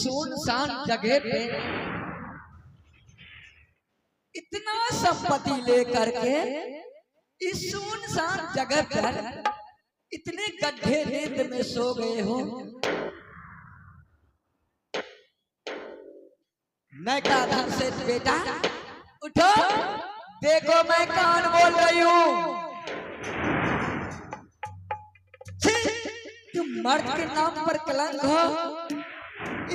सुनसान जगह पे इतना संपत्ति लेकर के इस सुनसान जगह पर इतने गड्ढे नींद में सो गए हो। मैं कहा था से बेटा उठो, देखो मैं कौन बोल रही हूँ। तुम मर्द के नाम पर कलंक हो,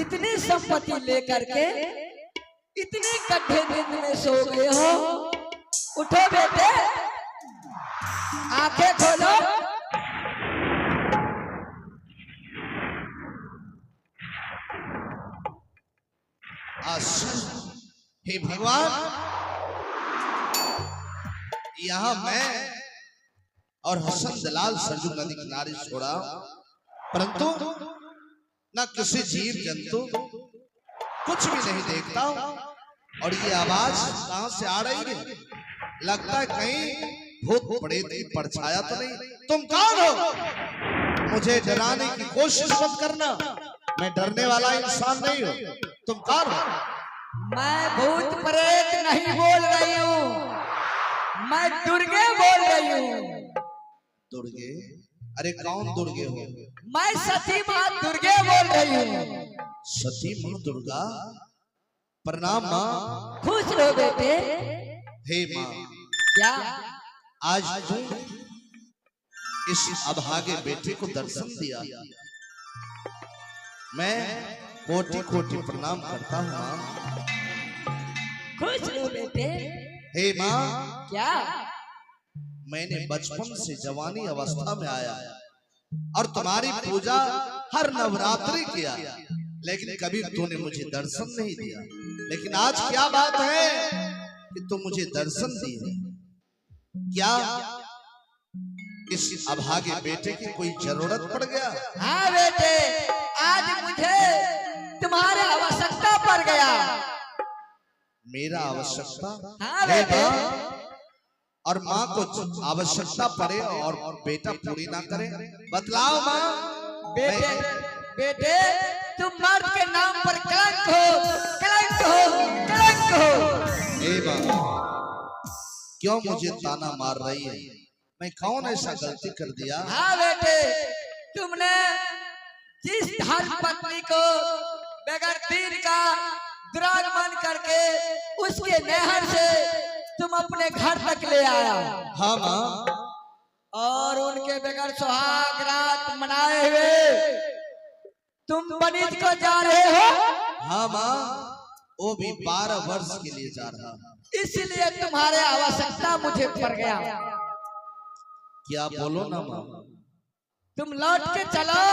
इतनी संपत्ति लेकर के इतने गड्ढे नींद में सो गए हो। उठो बेटे, आंखें खोलो। हे भगवान, यहाँ मैं और हसन दलाल सरजू नदी किनारे छोड़ा, परंतु न किसी जीव जंतु कुछ भी नहीं देखता हूँ। और ये आवाज कहाँ से आ रही है? लगता है कहीं भूत प्रेत की परछाया तो नहीं। तुम कौन हो? मुझे डराने की कोशिश मत करना, मैं डरने वाला इंसान नहीं हूँ। तुम कौन हो? मैं भूत प्रेत नहीं बोल रही हूँ, मैं दुर्गे बोल रही हूँ। दुर्गे? अरे कौन दुर्गे हो? मैं सती माँ दुर्गे बोल रही हूँ। सती माँ दुर्गा? प्रणाम माँ। खुश रहो बेटे। हे माँ, क्या आज तुम इस अभागे बेटे को दर्शन दिया, मैं कोटि कोटि प्रणाम करता हूँ माँ। खुश रहो बेटे। हे माँ, क्या मैंने बचपन से जवानी अवस्था में आया और तुम्हारी पूजा हर नवरात्रि किया, लेकिन कभी तूने मुझे दर्शन नहीं दिया। लेकिन आज क्या बात है कि तुम मुझे दर्शन दिए? क्या इस अभागे बेटे की कोई जरूरत पड़ गया? हाँ बेटे, आज मुझे तुम्हारी आवश्यकता पड़ गया। मेरा आवश्यकता? हाँ बेटे। और माँ को आवश्यकता पड़े और बेटा पूरी ना करे, बतलाओ माँ। बेटे बेटे, तुम मर्द के नाम पर कलंक हो, कलंक हो, कलंक हो। ए बाबा, क्यों मुझे ताना मार रही है? मैं कौन ऐसा गलती कर दिया? हाँ बेटे, तुमने जिस धर्म पत्नी को बगैर दीन का दुरागमन करके उसके नहर से तुम अपने घर तक ले आया। हाँ माँ। और उनके बगैर सुहाग रात मनाए हुए तुम बनिज को जा रहे हो। हाँ माँ, वो भी 12 वर्ष के लिए जा रहा है। इसलिए तुम्हारे आवश्यकता मुझे पड़ गया। क्या बोलो ना माँ। तुम लौट के चलो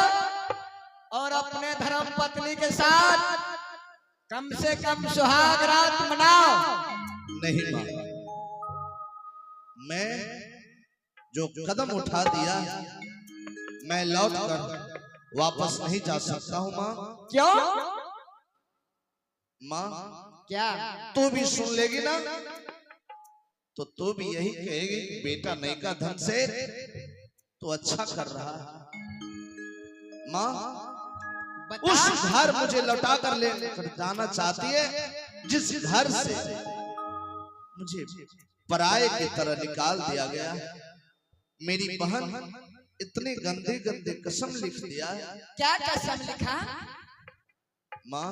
और अपने धर्म पत्नी के साथ कम से कम सुहाग रात मनाओ। नहीं माँ, मैं जो कदम उठा दिया मैं लौट कर वापस नहीं जा सकता हूँ माँ। क्यों? माँ, क्या तू भी सुन लेगी ना तो तू भी यही कहेगी कि बेटा नयका धन से तो अच्छा कर रहा है। माँ, उस घर मुझे लौटा कर लेकर जाना चाहती है जिस घर से मुझे पराये की तरह निकाल दिया गया। मेरी बहन इतने गंदे गंदे कसम लिख दिया। क्या कसम लिखा? माँ,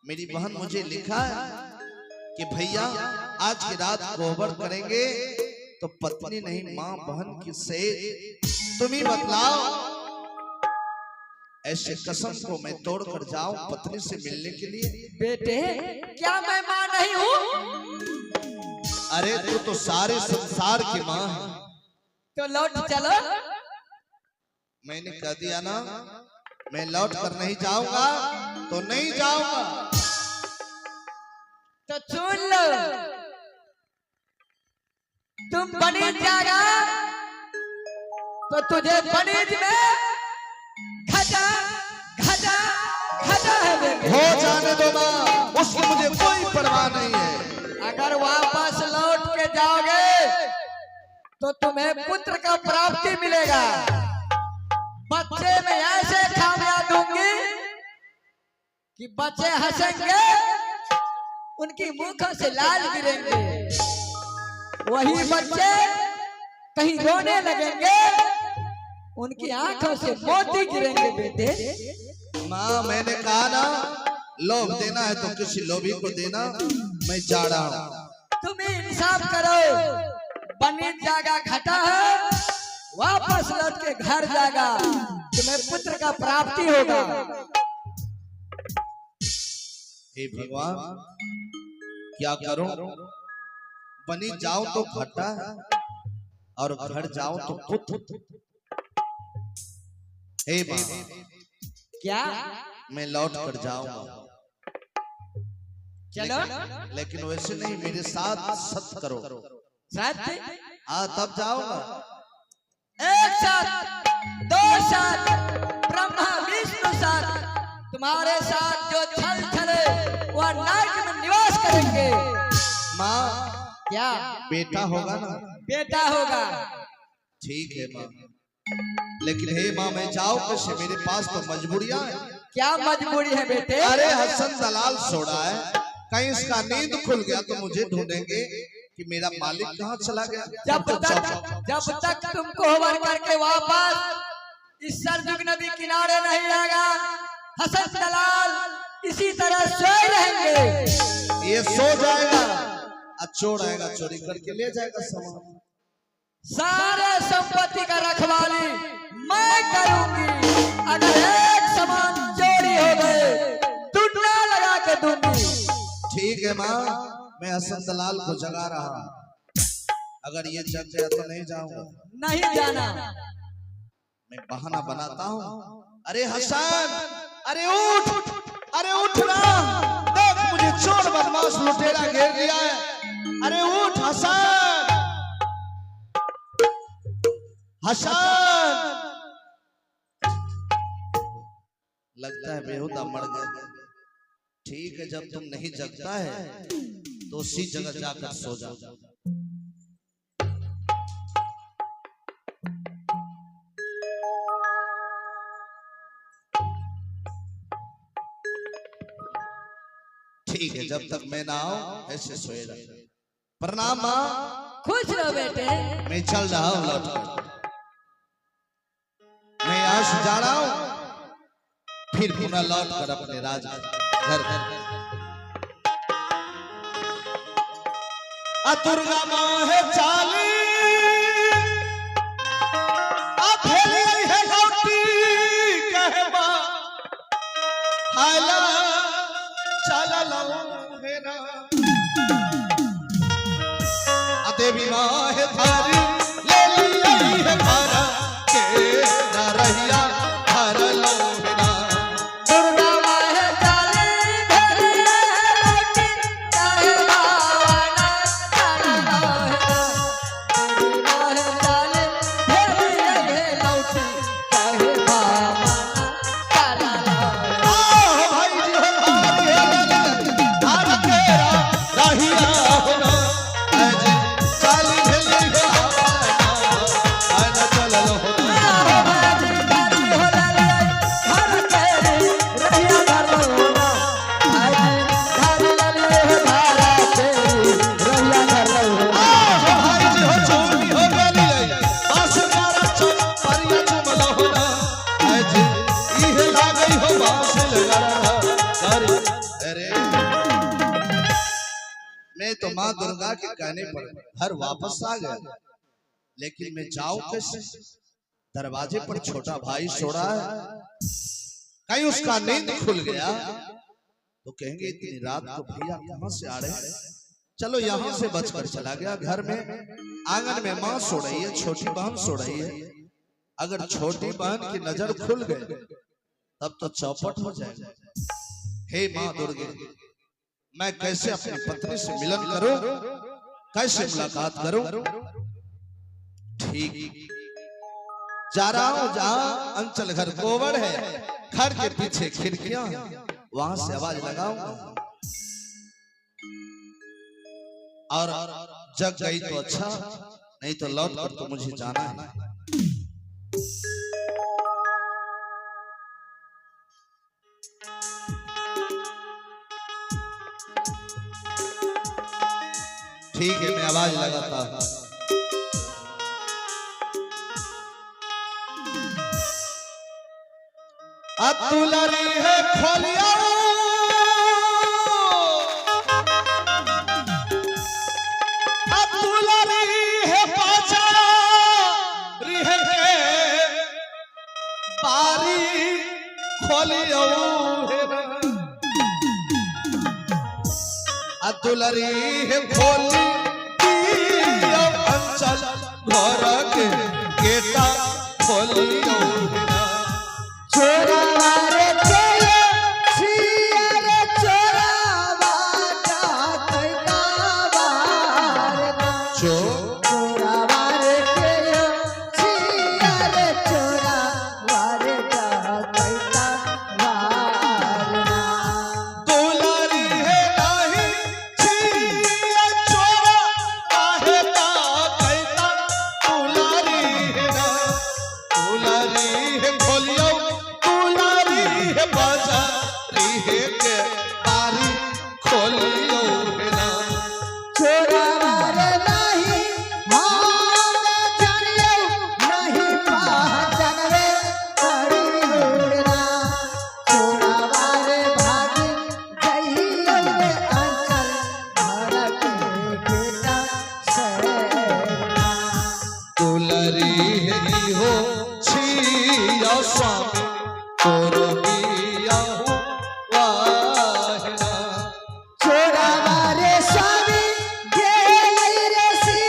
मेरी बहन मुझे लिखा है कि भैया आज की रात कोहबर करेंगे तो पत्नी नहीं माँ बहन की सेज। तुम ही बतलाओ, ऐसे कसम को मैं तोड़कर जाऊं पत्नी से मिलने के लिए? बेटे, क्या मैं माँ नहीं हूँ? अरे तू तो सारे संसार की माँ है। तो लौट चलो। मैंने कह दिया ना, मैं लौट कर नहीं जाऊंगा तो नहीं जाऊंगा। तो सुन लो, तुम बनीज जाएगा तो तुझे बनीज में घटा घटा घटा है बेटे। हो जाने दो माँ, उसकी मुझे कोई परवाह नहीं है। अगर वापस लौट के जाओगे तो तुम्हें पुत्र का प्राप्ति मिलेगा। बच्चे में ऐसे खामियां दूंगी कि बच्चे हंसेंगे, उनकी मुखों से लाल गिरेंगे, वही बच्चे कहीं रोने लगेंगे, उनकी आंखों से मोती गिरेंगे। बेटे माँ मैंने कहा ना, लोभ देना है तो किसी लोभी को देना। मैं जा रहा हूँ। तुम इंसाफ करो, बनी जागा घटा है, वापस लौट के घर जागा, तुम्हें पुत्र का प्राप्ति होगा। हे भगवान क्या करूं? बनी जाऊं तो घटा और घर जाऊं तो पुत्र। हे मां क्या मैं लौट कर जाऊंगा, चलो, लेकिन वैसे नहीं, मेरे साथ सत्य करो। सत्य? हाँ तब जाऊंगा। एक साथ, दो साथ, ब्रह्मा विष्णु साथ, तुम्हारे साथ जो छल छले वह नरक में निवास करेंगे। माँ क्या बेटा होगा ना? बेटा होगा। ठीक है माँ, लेकिन हे माँ मैं जाऊं कैसे? मेरे पास तो मजबूरियां हैं। क्या मजबूरी है बेटे? अरे हसन दलाल सोड़ा है, कहीं इसका नींद खुल गया तो मुझे ढूंढेंगे कि मेरा मालिक कहाँ चला गया। जब तक तुमको होवर करके वापस इस सरजुग नदी किनारे नहीं आएगा, हसन दलाल इसी तरह सोए रहेंगे। ये सो जाएगा, चोर आएगा चोरी करके ले जाएगा सामान। सारे संपत्ति का रखवाली मैं करूंगी। अगर एक सामान चोरी हो गए, टुकड़ा लगा के दूंगी। ठीक है माँ, मैं हसन दलाल को जगा रहा हूँ। अगर ये जग गया तो नहीं जाऊंगा। नहीं जाना। मैं बहाना बनाता हूँ। अरे हसन, अरे उठ, अरे उठ ना, देख मुझे चोर बदमाश लुटेरा घेर लिया है। अरे उठ हसन, हसन। लगता है बेहुदा मर गया। ठीक है, जब तुम नहीं जगता है तो उसी जगह जाकर सो जा। ठीक है, जब तक मैं ना आऊं ऐसे सोए रहो। प्रणाम माँ। खुश रहो बेटे। मैं चल रहा हूँ लौट कर। मैं यहाँ से जा रहा हूँ, फिर पुनः लौट कर अपने राज घर। दुर्गा माँ है चाली, है लौटी कहे माँ, हायला चला लो है ना। देवी माँ है थारी, ले लिया है भारा के ना रहिया हर लो है ना। दुर्गा माँ है काली, भेड़ी है लौटी, चाहे बावना चाला लो है। दुर्गा माँ है काली, भेड़ी है लौटी, चाहे बावना चाला लो है। भाई जी हो भाई है धार तेरा रहिया हो ना। मैं तो माँ दुर्गा के कहने पर घर वापस आ गया, लेकिन मैं जाऊं कैसे? दरवाजे पर छोटा भाई सो रहा है, कहीं उसका नींद खुल गया तो कहेंगे इतनी रात को भैया कहां से आ रहे हैं। चलो यहाँ से बचकर चला गया। घर में आंगन में माँ सो रही है, छोटी बहन सो रही है। अगर छोटी बहन की नजर खुल गई तब तो चौपट हो जाएगा। हे माँ दुर्गे, मैं कैसे अपनी पत्नी से मिलन करूं, कैसे मुलाकात करूं? ठीक, जा रहा हूं जहां अंचल घर गोबर है, घर के पीछे खिड़कियां, वहां से आवाज लगाऊंगा। और जग गई तो अच्छा, नहीं तो लौट कर तो मुझे जाना है। ठीक है, मैं आवाज लगाता हूं। अतुलरी है खोलिया दुलरी है खोली अंचल घर के गेटा खोली चोरा रे चोरा सिया रे चोरा बाटा कैता बारना चोरा रे चोरा सिया रे चोरा वारे का कैता बारना दुलरी है नाही छिया चोरा काहे ता कैता दुलरी है ना दुलरी है खोलियो दुलरी है बाजारी है के बारी खोलियो है ना चोरा रे नहीं हम जानियो नहीं पहचान रे बड़ी उड़ना चोरा रे भागी जइयो रे अंचल घर के बेटा सेना दुलरी है हो छिया स्वामी तोरो बिया हो वाहना चोरा रे स्वामी गेलै रे श्री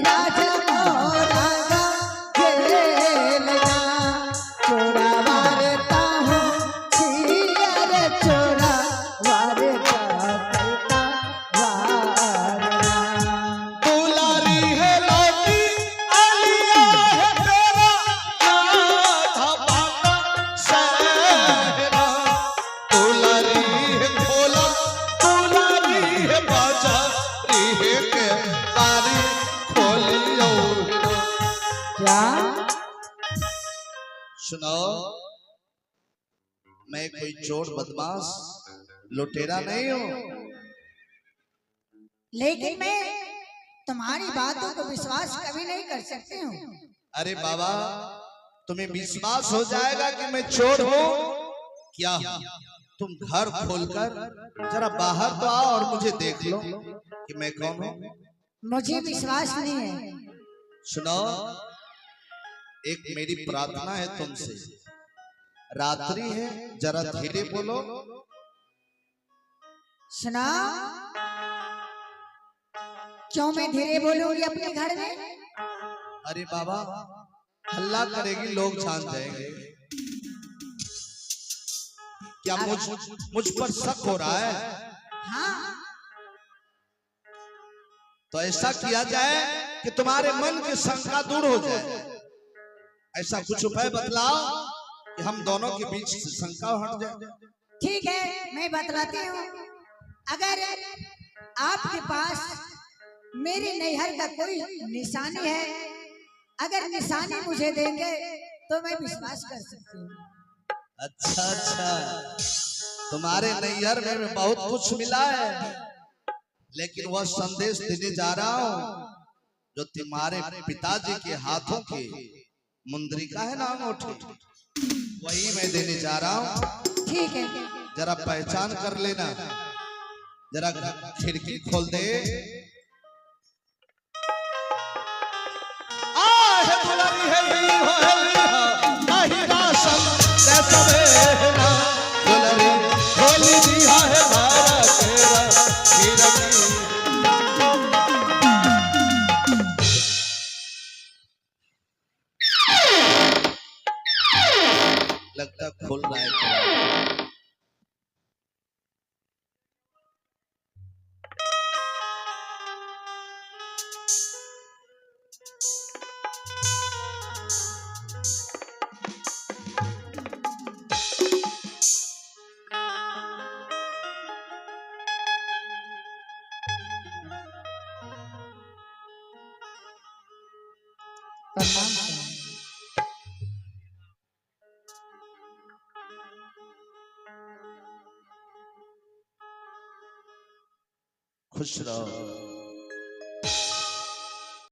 राजा मोरागा गेलैना चोरा रे ताहू छिया रे चोरा वारे का कैता वारना दुलारी है लौटी आलिया है तेरा राधा बाटा सहरा दुलारी है भोला दुलारी है बाजारी है के बारी खोलियो क्या सुनो, मैं कोई चोर बदमाश लुटेरा नहीं हूँ। लेकिन मैं तुम्हारी बातों को विश्वास कभी नहीं कर सकती हूँ। अरे बाबा, तुम्हें विश्वास हो जाएगा कि मैं चोर हूँ क्या? तुम घर खोलकर जरा बाहर तो आओ और मुझे देख लो कि मैं कौन हूँ। मुझे विश्वास नहीं है। सुनो, एक मेरी प्रार्थना है तुमसे। रात्रि है, जरा धीरे बोलो। सुना, क्यों मैं धीरे बोलूंगी अपने घर में? अरे बाबा, हल्ला करेगी, लोग जान जाएंगे। क्या मुझ पर शक हो रहा है? हाँ, तो ऐसा किया जाए कि तुम्हारे मन की शंका दूर हो जाए। ऐसा कुछ उपाय बतलाओ कि हम दोनों के बीच से शंका हट जाए। ठीक है, मैं बतलाती हूँ। अगर आपके पास मेरे नैहर का कोई निशानी है, अगर निशानी मुझे देंगे तो मैं विश्वास कर सकती हूँ। अच्छा अच्छा, तुम्हारे नैहर में बहुत कुछ मिला है, लेकिन वह संदेश देने जा रहा हूँ जो तुम्हारे पिताजी के हाथों के मुंद्रिका है ना, अंगूठी, वही मैं देने जा रहा हूँ। ठीक है, जरा पहचान कर लेना। जरा खिड़की खोल दे। आहे दुलारी है ही हो नाही राशन जैसा बेना दुलारी खोली दिया है मारा तेरा खिड़की। लगता खोल रहा है। प्रणाम। खुश रहो।